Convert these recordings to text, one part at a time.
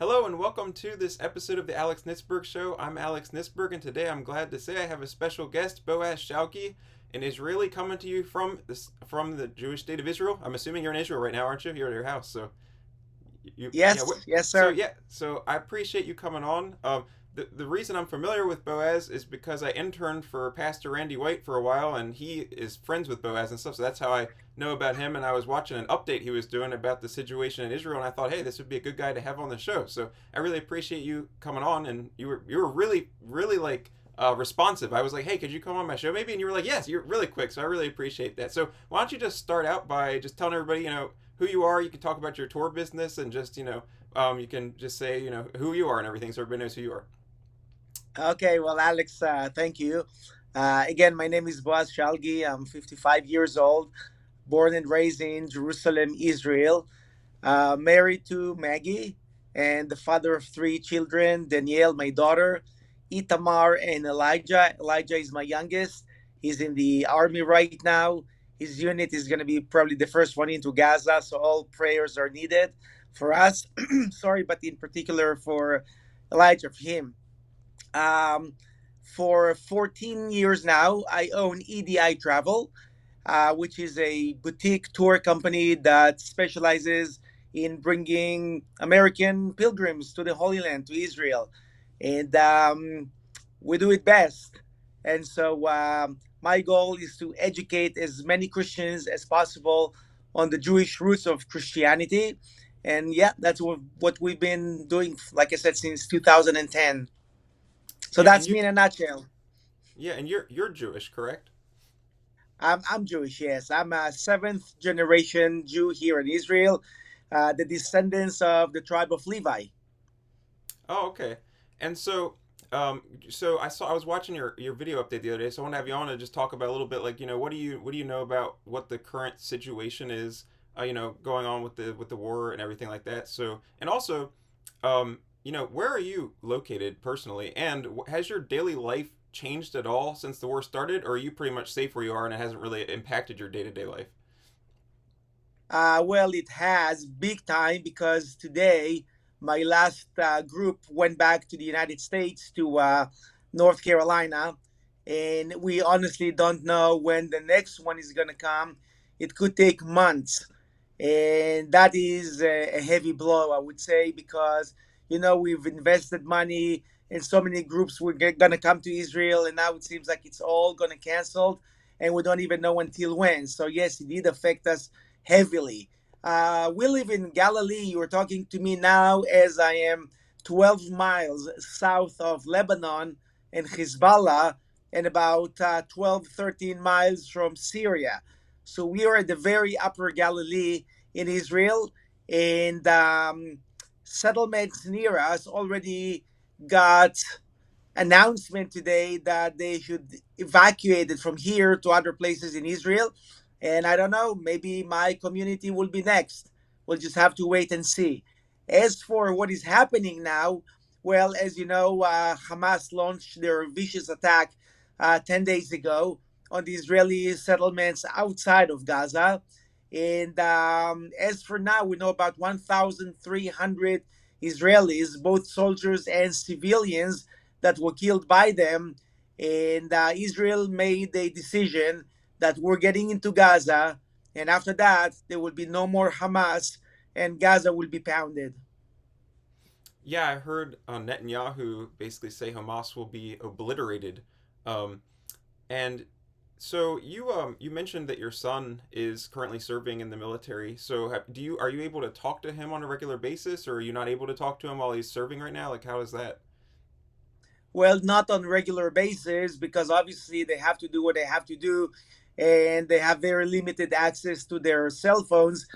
Hello and welcome to this episode of the Alex Nitzberg Show. I'm Alex Nitzberg, and today I'm glad to say I have a special guest, Boaz Shalgi, an Israeli coming to you from the Jewish state of Israel. I'm assuming you're in Israel right now, aren't you? You're at your house, so yeah. Yes, yes, sir. So I appreciate you coming on. The reason I'm familiar with Boaz is because I interned for Pastor Randy White for a while, and he is friends with Boaz and stuff. So that's how I know about him. And I was watching an update he was doing about the situation in Israel, and I thought, hey, this would be a good guy to have on the show. So I really appreciate you coming on, and you were really like responsive. I was like, hey, could you come on my show maybe? And you were like, yes, you're really quick. So I really appreciate that. So why don't you just start out by just telling everybody, who you are. You can talk about your tour business and just, you can just say, who you are and everything so everybody knows who you are. Okay, well, Alex, thank you. Again, my name is Boaz Shalgi. I'm 55 years old, born and raised in Jerusalem, Israel, married to Maggie, and the father of three children: Danielle, my daughter, Itamar, and Elijah. Elijah is my youngest. He's in the army right now. His unit is going to be probably the first one into Gaza, so all prayers are needed for us. Sorry, but in particular for Elijah, for him. Um, for 14 years now, I own EDI Travel, which is a boutique tour company that specializes in bringing American pilgrims to the Holy Land, to Israel. And we do it best. And so my goal is to educate as many Christians as possible on the Jewish roots of Christianity. And yeah, that's what we've been doing, like I said, since 2010. So Yeah, and that's me in a nutshell. you're Jewish, correct? I'm Jewish, yes. I'm a seventh generation Jew here in Israel, the descendants of the tribe of Levi. Oh, okay. And so I was watching your video update the other day, so I want to have you on to just talk about a little bit, like, what do you know about what the current situation is, going on with the war and everything like that. So, and also, where are you located personally, and has your daily life changed at all since the war started, or are you pretty much safe where you are and it hasn't really impacted your day to day life? Well, it has big time because today my last group went back to the United States to North Carolina, and we honestly don't know when the next one is going to come. It could take months, and that is a heavy blow, I would say, because we've invested money in so many groups we're going to come to Israel, and now it seems like it's all going to cancel, and we don't even know until when. So yes, it did affect us heavily. We live in Galilee. You're talking to me now as I am 12 miles south of Lebanon and Hezbollah, and about 12, 13 miles from Syria. So we are at the very upper Galilee in Israel, and settlements near us already got announcement today that they should evacuate it from here to other places in Israel. And I don't know, maybe my community will be next. We'll just have to wait and see. As for what is happening now, well, as you know, Hamas launched their vicious attack 10 days ago on the Israeli settlements outside of Gaza. And as for now, we know about 1,300 Israelis, both soldiers and civilians, that were killed by them. And Israel made a decision that we're getting into Gaza, and after that, there will be no more Hamas, and Gaza will be pounded. Yeah, I heard Netanyahu basically say Hamas will be obliterated. Um, and so you mentioned that your son is currently serving in the military. So are you able to talk to him on a regular basis, or are you not able to talk to him while he's serving right now? Like, how is that? Well, not on regular basis because obviously they have to do what they have to do, and they have very limited access to their cell phones.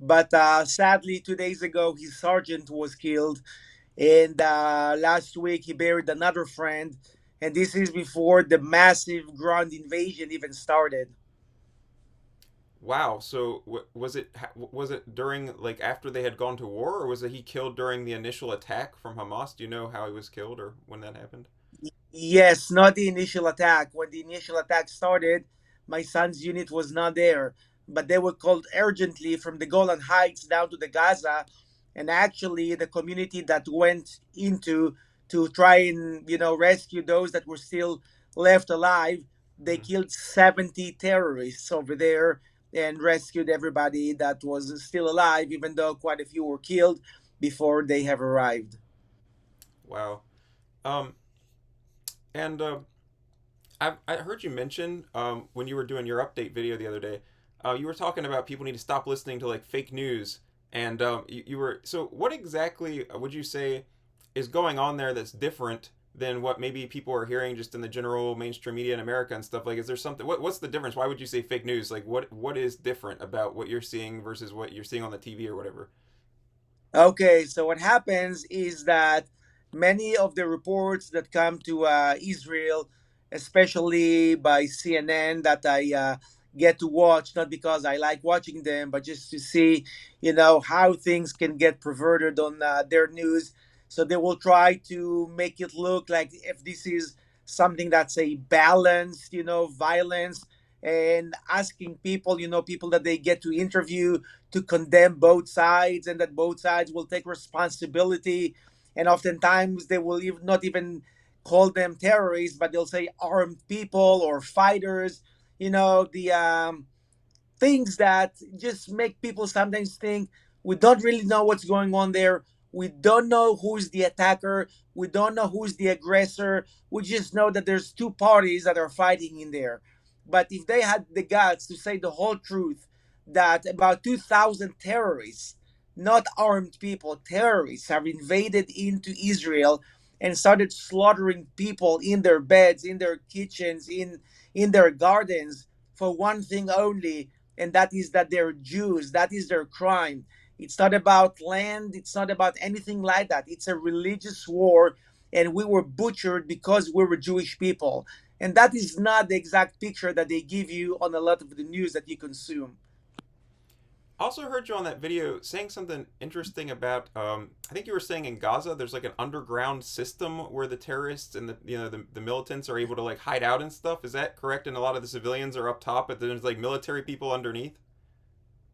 But sadly, 2 days ago, his sergeant was killed, and last week he buried another friend. And this is before the massive ground invasion even started. Wow. So was it during, like, after they had gone to war, or was it he killed during the initial attack from Hamas? Do you know how he was killed or when that happened? Yes, not the initial attack. When the initial attack started, my son's unit was not there, but they were called urgently from the Golan Heights down to the Gaza, and actually the community that went into to try and rescue those that were still left alive, they Mhm. killed 70 terrorists over there and rescued everybody that was still alive, even though quite a few were killed before they have arrived. Wow. Um, and I heard you mention when you were doing your update video the other day, you were talking about people need to stop listening to like fake news, and you were so what exactly would you say is going on there that's different than what maybe people are hearing just in the general mainstream media in America and stuff? Like, is there something? What's the difference? Why would you say fake news? Like, what is different about what you're seeing versus what you're seeing on the TV or whatever? Okay, so what happens is that many of the reports that come to Israel, especially by CNN, that I get to watch, not because I like watching them, but just to see, how things can get perverted on their news. So they will try to make it look like if this is something that's a balanced, violence, and asking people, people that they get to interview to condemn both sides and that both sides will take responsibility. And oftentimes they will not even call them terrorists, but they'll say armed people or fighters. The things that just make people sometimes think we don't really know what's going on there. We don't know who's the attacker. We don't know who's the aggressor. We just know that there's two parties that are fighting in there. But if they had the guts to say the whole truth, that about 2,000 terrorists, not armed people, terrorists, have invaded into Israel and started slaughtering people in their beds, in their kitchens, in their gardens for one thing only, and that is that they're Jews. That is their crime. It's not about land. It's not about anything like that. It's a religious war, and we were butchered because we were Jewish people. And that is not the exact picture that they give you on a lot of the news that you consume. I also heard you on that video saying something interesting about. I think you were saying in Gaza, there's like an underground system where the terrorists and the militants are able to like hide out and stuff. Is that correct? And a lot of the civilians are up top, but there's like military people underneath.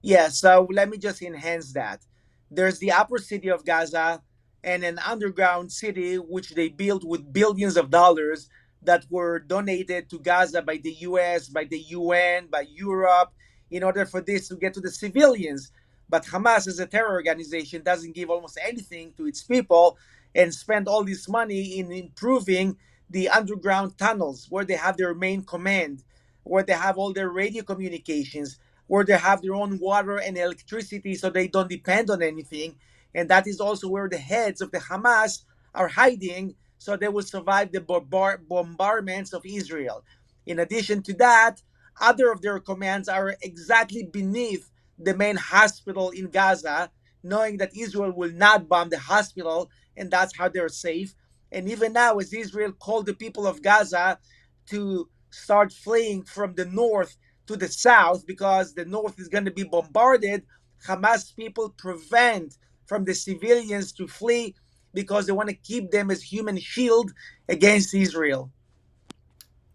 Yeah, so let me just enhance that. There's the upper city of Gaza and an underground city which they built with billions of dollars that were donated to Gaza by the US, by the UN, by Europe, in order for this to get to the civilians. But Hamas, as a terror organization, doesn't give almost anything to its people and spend all this money in improving the underground tunnels where they have their main command, where they have all their radio communications, where they have their own water and electricity so they don't depend on anything. And that is also where the heads of the Hamas are hiding so they will survive the bombardments of Israel. In addition to that, other of their commands are exactly beneath the main hospital in Gaza, knowing that Israel will not bomb the hospital, and that's how they're safe. And even now, as Israel called the people of Gaza to start fleeing from the north to the south because the north is going to be bombarded, Hamas people prevent from the civilians to flee because they want to keep them as human shield against Israel.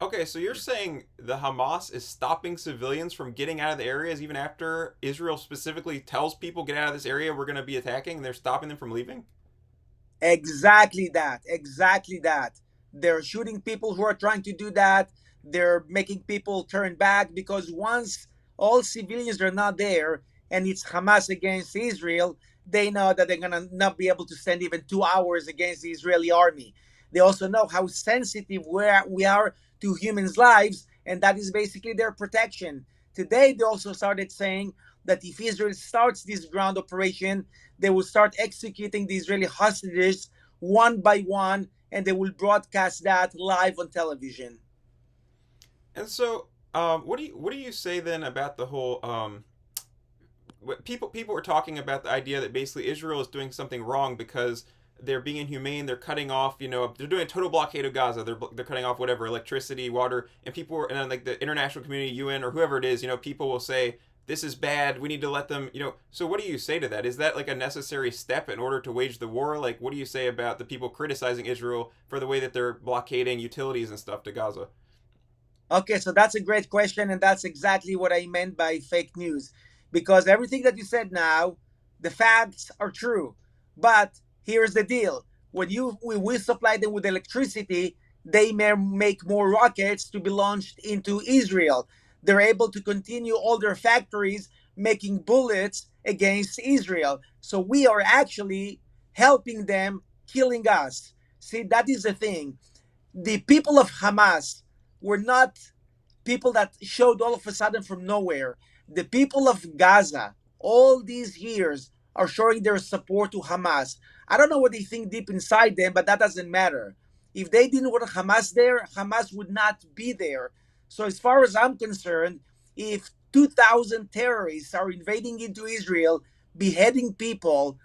Okay, so you're saying the Hamas is stopping civilians from getting out of the areas even after Israel specifically tells people get out of this area, we're going to be attacking, and they're stopping them from leaving? Exactly that. Exactly that. They're shooting people who are trying to do that. They're making people turn back because once all civilians are not there and it's Hamas against Israel, they know that they're going to not be able to stand even 2 hours against the Israeli army. They also know how sensitive we are to humans' lives, and that is basically their protection. Today, they also started saying that if Israel starts this ground operation, they will start executing the Israeli hostages one by one, and they will broadcast that live on television. And so, what do you say then about the whole what people were talking about the idea that basically Israel is doing something wrong because they're being inhumane. They're cutting off, they're doing a total blockade of Gaza. They're cutting off whatever electricity, water, and people were, and then like the international community, UN or whoever it is, people will say this is bad. We need to let them, So what do you say to that? Is that like a necessary step in order to wage the war? Like, what do you say about the people criticizing Israel for the way that they're blockading utilities and stuff to Gaza? Okay, so that's a great question, and that's exactly what I meant by fake news. Because everything that you said now, The facts are true. But here's the deal. When we supply them with electricity, they may make more rockets to be launched into Israel. They're able to continue all their factories making bullets against Israel. So we are actually helping them killing us. See, that is the thing. The people of Hamas were not people that showed all of a sudden from nowhere. The people of Gaza, all these years, are showing their support to Hamas. I don't know what they think deep inside them, but that doesn't matter. If they didn't want Hamas there, Hamas would not be there. So, as far as I'm concerned, if 2,000 terrorists are invading into Israel, beheading people,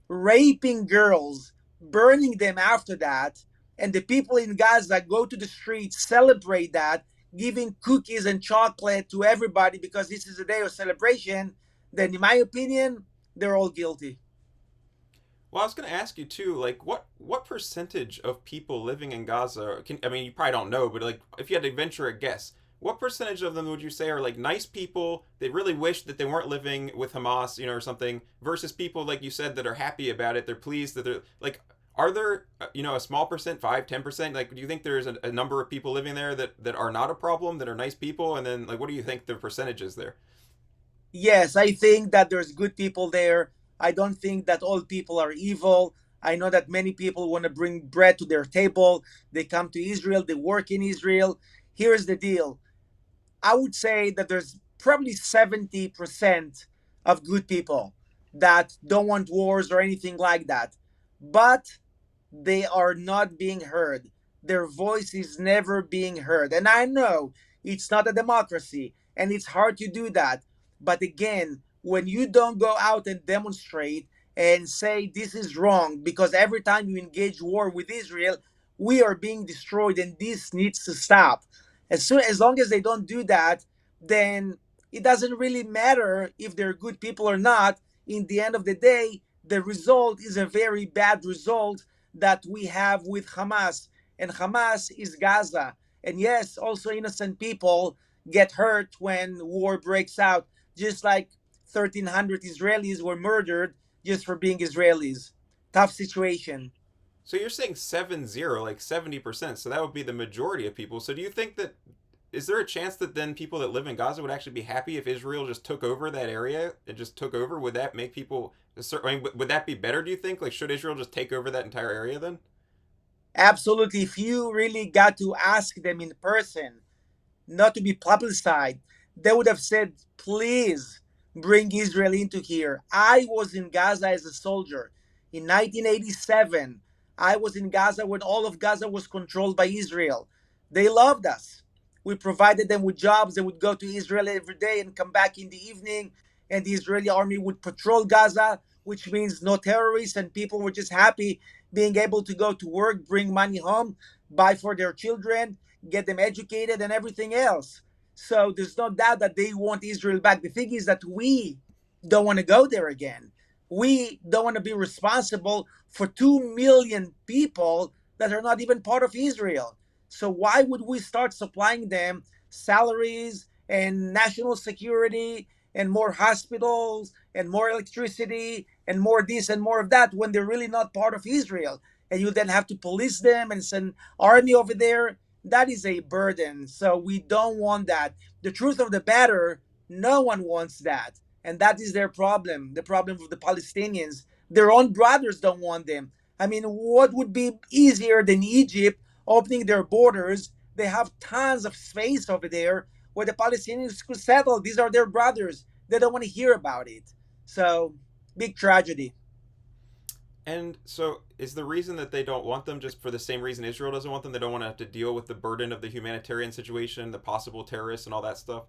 raping girls, burning them after that, and the people in Gaza go to the streets, celebrate that, giving cookies and chocolate to everybody because this is a day of celebration, then in my opinion, they're all guilty. Well, I was going to ask you too, like what percentage of people living in Gaza can, I mean, you probably don't know, but like if you had to venture a guess, what percentage of them would you say are like nice people that really wish that they weren't living with Hamas, or something, versus people like you said that are happy about it, they're pleased that they're like, are there a small percent, 5, 10%? Like, do you think there's a number of people living there that are not a problem, that are nice people, and then like what do you think the percentage is there? Yes, I think that there's good people there. I don't think that all people are evil. I know that many people want to bring bread to their table. They come to Israel, they work in Israel. Here's the deal. I would say that there's probably 70% of good people that don't want wars or anything like that. But they are not being heard. Their voice is never being heard. And I know it's not a democracy and it's hard to do that. But again, when you don't go out and demonstrate and say this is wrong, because every time you engage war with Israel, we are being destroyed and this needs to stop. As long as they don't do that, then it doesn't really matter if they're good people or not. In the end of the day, the result is a very bad result that we have with Hamas. And Hamas is Gaza. And yes, also innocent people get hurt when war breaks out, just like 1,300 Israelis were murdered just for being Israelis. Tough situation. So you're saying 7-0, like 70%. So that would be the majority of people. So do you think that, is there a chance that then people that live in Gaza would actually be happy if Israel just took over that area and just took over? Would that make people, I mean, would that be better, do you think? Like, should Israel just take over that entire area then? Absolutely. If you really got to ask them in person, not to be publicized, they would have said, please bring Israel into here. I was in Gaza as a soldier in 1987. I was in Gaza when all of Gaza was controlled by Israel. They loved us. We provided them with jobs. They would go to Israel every day and come back in the evening, and the Israeli army would patrol Gaza, which means no terrorists, and people were just happy being able to go to work, bring money home, buy for their children, get them educated, and everything else. So there's no doubt that they want Israel back. The thing is that we don't want to go there again. We don't want to be responsible for 2 million people that are not even part of Israel. So why would we start supplying them salaries and national security and more hospitals and more electricity and more this and more of that when they're really not part of Israel? And you then have to police them and send army over there. That is a burden. So we don't want that. The truth of the matter, no one wants that. And that is their problem, the problem of the Palestinians. Their own brothers don't want them. I mean, what would be easier than Egypt opening their borders? They have tons of space over there where the Palestinians could settle. These are their brothers. They don't want to hear about it. So, big tragedy. And so is the reason that they don't want them just for the same reason Israel doesn't want them? They don't want to have to deal with the burden of the humanitarian situation, the possible terrorists, and all that stuff?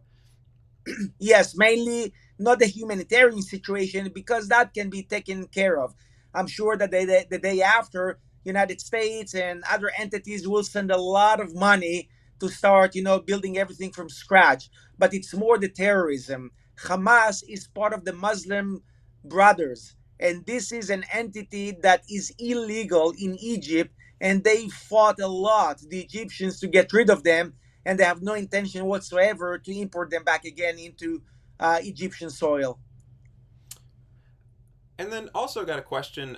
Yes, mainly not the humanitarian situation because that can be taken care of. I'm sure that the day after, United States and other entities will send a lot of money to start, building everything from scratch. But it's more the terrorism. Hamas is part of the Muslim Brothers, and this is an entity that is illegal in Egypt, and they fought a lot, the Egyptians, to get rid of them, and they have no intention whatsoever to import them back again into Egyptian soil. And then also got a question.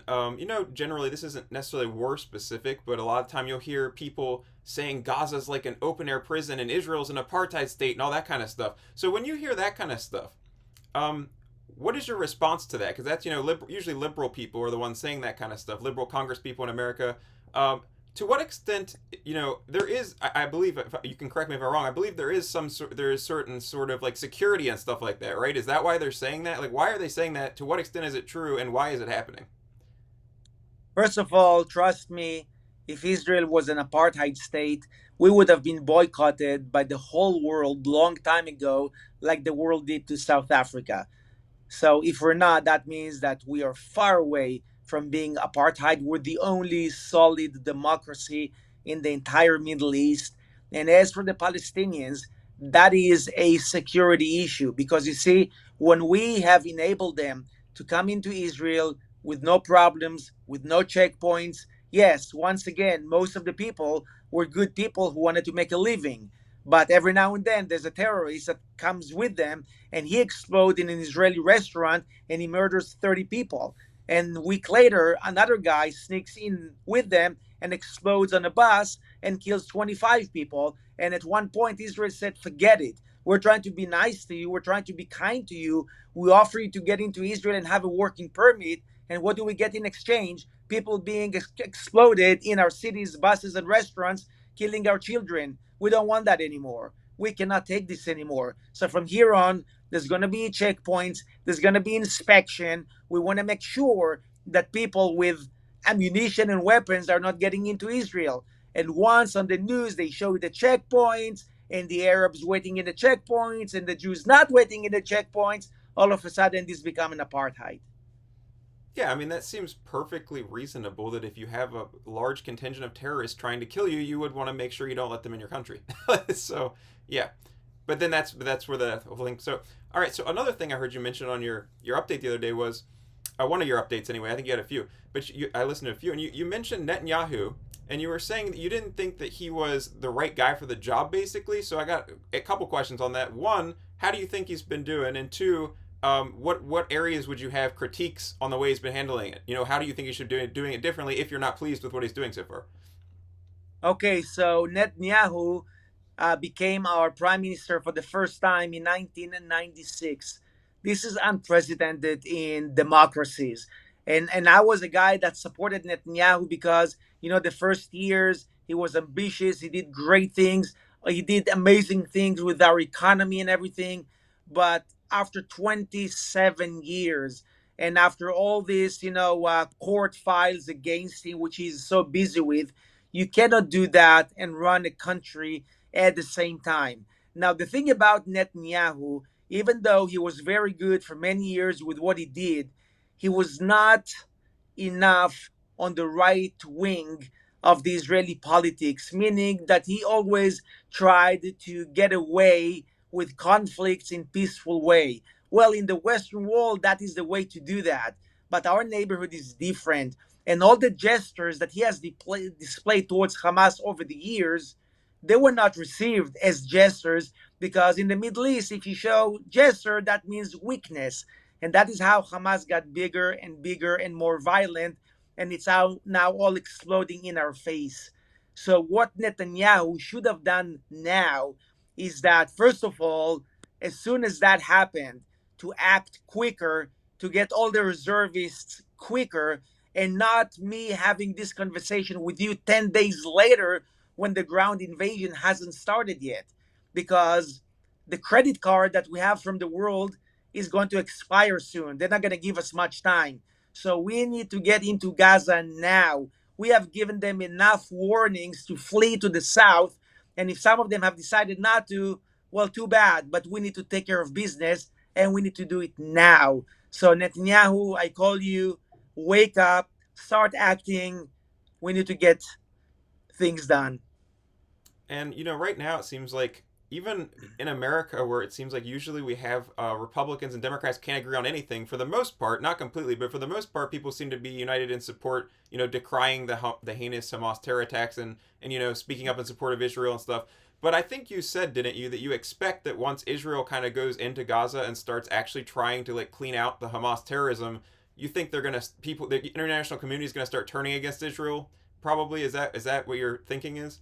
Generally this isn't necessarily war specific, but a lot of time you'll hear people saying Gaza's like an open air prison and Israel's an apartheid state and all that kind of stuff. So when you hear that kind of stuff, um, what is your response to that? Because that's usually liberal people are the ones saying that kind of stuff. Liberal Congress people in America. To what extent there is I believe if, you can correct me if I'm wrong. I believe there is there is certain sort of like security and stuff like that, right? Is that why they're saying that? Like, why are they saying that? To what extent is it true, and why is it happening? First of all, trust me, if Israel was an apartheid state, we would have been boycotted by the whole world long time ago, like the world did to South Africa. So if we're not, that means that we are far away from being apartheid. We're the only solid democracy in the entire Middle East. And as for the Palestinians, that is a security issue because you see, when we have enabled them to come into Israel with no problems, with no checkpoints, yes, once again, most of the people were good people who wanted to make a living. But every now and then, there's a terrorist that comes with them and he explodes in an Israeli restaurant and he murders 30 people. And a week later, another guy sneaks in with them and explodes on a bus and kills 25 people. And at one point, Israel said, forget it. We're trying to be nice to you. We're trying to be kind to you. We offer you to get into Israel and have a working permit. And what do we get in exchange? People being exploded in our cities, buses, and restaurants, killing our children. We don't want that anymore. We cannot take this anymore. So from here on, there's going to be checkpoints. There's going to be inspection. We want to make sure that people with ammunition and weapons are not getting into Israel. And once on the news, they show the checkpoints and the Arabs waiting in the checkpoints and the Jews not waiting in the checkpoints, all of a sudden this become an apartheid. Yeah, I mean that seems perfectly reasonable that if you have a large contingent of terrorists trying to kill you, you would want to make sure you don't let them in your country. So, yeah. But then that's where the whole thing. So, all right. So another thing I heard you mention on your update the other day was one of your updates anyway. I think you had a few, but I listened to a few, and you mentioned Netanyahu, and you were saying that you didn't think that he was the right guy for the job, basically. So I got a couple questions on that. One, how do you think he's been doing? And two, what areas would you have critiques on the way he's been handling it? How do you think he should doing it differently if you're not pleased with what he's doing so far? Okay, so Netanyahu became our prime minister for the first time in 1996. This is unprecedented in democracies. And I was a guy that supported Netanyahu because, the first years he was ambitious, he did great things, he did amazing things with our economy and everything. But after 27 years, and after all this, court files against him, which he's so busy with, you cannot do that and run a country at the same time. Now, the thing about Netanyahu, even though he was very good for many years with what he did, he was not enough on the right wing of the Israeli politics, meaning that he always tried to get away with conflicts in peaceful way. Well, in the Western world, that is the way to do that. But our neighborhood is different. And all the gestures that he has displayed towards Hamas over the years, they were not received as gestures because in the Middle East, if you show gesture, that means weakness. And that is how Hamas got bigger and bigger and more violent. And it's now all exploding in our face. So, what Netanyahu should have done now is that, first of all, as soon as that happened, to act quicker, to get all the reservists quicker, and not me having this conversation with you 10 days later when the ground invasion hasn't started yet. Because the credit card that we have from the world is going to expire soon. They're not going to give us much time. So we need to get into Gaza now. We have given them enough warnings to flee to the south. And if some of them have decided not to, well, too bad. But we need to take care of business and we need to do it now. So, Netanyahu, I call you, wake up, start acting. We need to get things done. And right now it seems like even in America, where it seems like usually we have Republicans and Democrats can't agree on anything for the most part, not completely, but for the most part, people seem to be united in support, decrying the heinous Hamas terror attacks and speaking up in support of Israel and stuff. But I think you said, didn't you, that you expect that once Israel kind of goes into Gaza and starts actually trying to like clean out the Hamas terrorism, you think they're gonna people the international community is gonna start turning against Israel? Probably is that what your thinking is?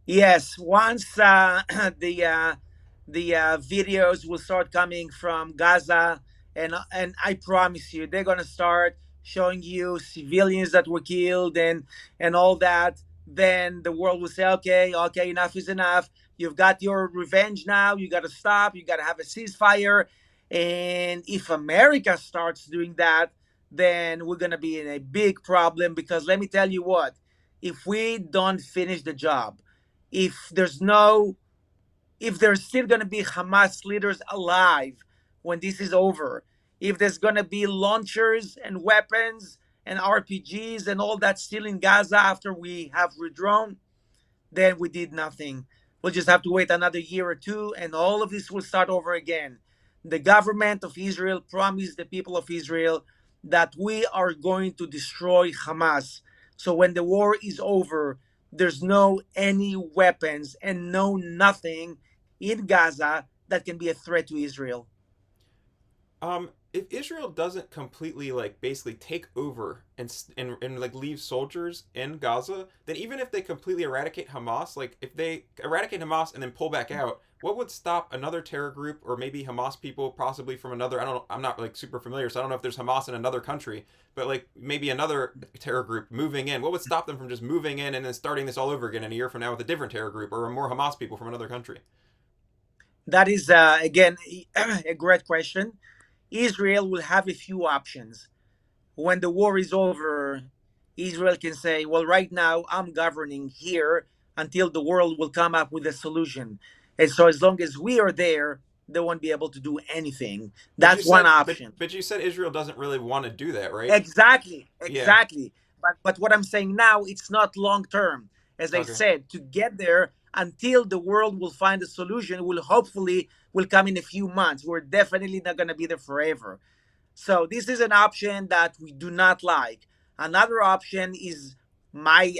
Yes, once the videos will start coming from Gaza, and I promise you, they're gonna start showing you civilians that were killed and all that. Then the world will say, okay, okay, enough is enough. You've got your revenge now. You got to stop. You got to have a ceasefire. And if America starts doing that, then we're gonna be in a big problem because let me tell you what, if we don't finish the job, if there's no if there's still going to be Hamas leaders alive when this is over, if there's going to be launchers and weapons and RPGs and all that still in Gaza after we have withdrawn, then we did nothing. We'll just have to wait another year or two, and all of this will start over again. The government of Israel promised the people of Israel that we are going to destroy Hamas. So when the war is over, there's no any weapons and no nothing in Gaza that can be a threat to Israel. If Israel doesn't completely like basically take over and like leave soldiers in Gaza, then even if they completely eradicate Hamas, like if they eradicate Hamas and then pull back out, what would stop another terror group or maybe Hamas people possibly from another? I don't know. I'm not like super familiar, so I don't know if there's Hamas in another country, but like maybe another terror group moving in. What would stop them from just moving in and then starting this all over again in a year from now with a different terror group or more Hamas people from another country? That is, again, a great question. Israel will have a few options. When the war is over, Israel can say, well, right now I'm governing here until the world will come up with a solution. And so as long as we are there, they won't be able to do anything. But you That's one said, but option. but you said Israel doesn't really want to do that, right? Exactly, Yeah. exactly. But what I'm saying now, it's not long term. As I Okay. said, to get there until the world will find a solution will hopefully will come in a few months. We're definitely not going to be there forever. So this is an option that we do not like. Another option is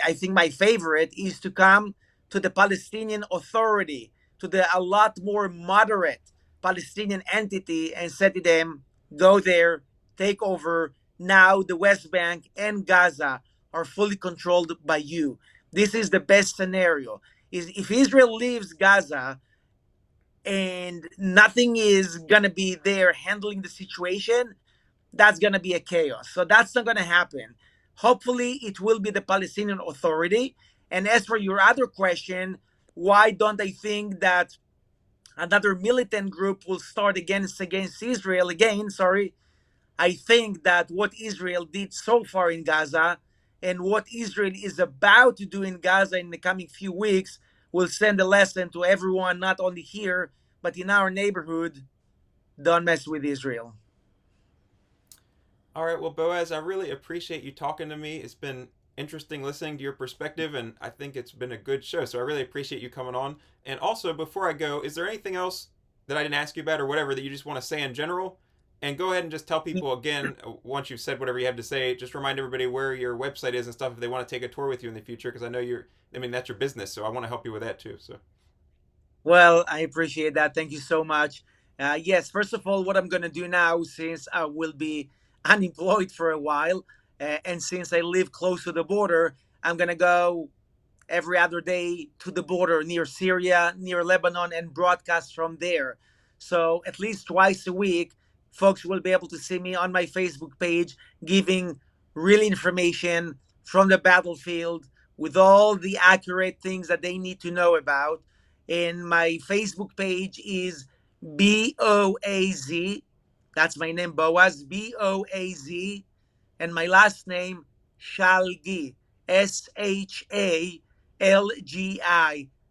I think my favorite is to come to the Palestinian Authority, to the a lot more moderate Palestinian entity and say to them, go there, take over. Now the West Bank and Gaza are fully controlled by you. This is the best scenario. Is if Israel leaves Gaza and nothing is gonna be there handling the situation, that's going to be a chaos. So that's not going to happen. Hopefully, it will be the Palestinian Authority. And as for your other question, why don't I think that another militant group will start against Israel again? Sorry, I think that what Israel did so far in Gaza and what Israel is about to do in Gaza in the coming few weeks will send a lesson to everyone, not only here but in our neighborhood. Don't mess with Israel. All right. Well, Boaz, I really appreciate you talking to me. It's been interesting listening to your perspective, and I think it's been a good show. So I really appreciate you coming on. And also, before I go, is there anything else that I didn't ask you about or whatever that you just want to say in general? And go ahead and just tell people again, once you've said whatever you have to say, just remind everybody where your website is and stuff if they want to take a tour with you in the future, because I know I mean, that's your business, so I want to help you with that too. So, Well, I appreciate that. Thank you so much. Yes, first of all, what I'm going to do now, since I will be unemployed for a while, and since I live close to the border, I'm going to go every other day to the border near Syria, near Lebanon, and broadcast from there. So at least twice a week, folks will be able to see me on my Facebook page giving real information from the battlefield with all the accurate things that they need to know about. And my Facebook page is Boaz. That's my name, Boaz, Boaz, and my last name, Shalgi, Shalgi.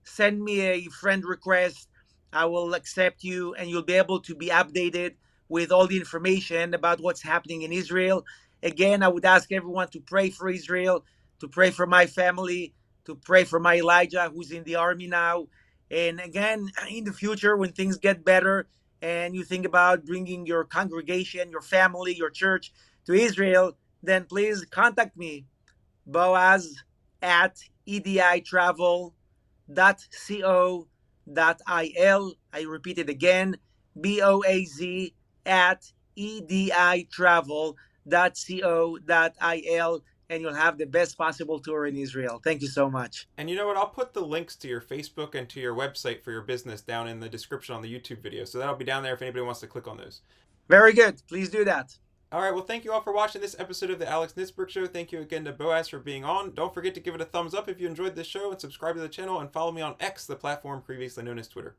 Send me a friend request. I will accept you, and you'll be able to be updated with all the information about what's happening in Israel. Again, I would ask everyone to pray for Israel, to pray for my family, to pray for my Elijah, who's in the army now. And again, in the future, when things get better and you think about bringing your congregation, your family, your church to Israel, then please contact me, Boaz at editravel.co.il. I repeat it again, Boaz at editravel.co.il. and you'll have the best possible tour in Israel. Thank you so much. And you know what? I'll put the links to your Facebook and to your website for your business down in the description on the YouTube video. So that'll be down there if anybody wants to click on those. Very good. Please do that. All right, well, thank you all for watching this episode of the Alex Nitzberg Show. Thank you again to Boaz for being on. Don't forget to give it a thumbs up if you enjoyed this show and subscribe to the channel and follow me on X, the platform previously known as Twitter.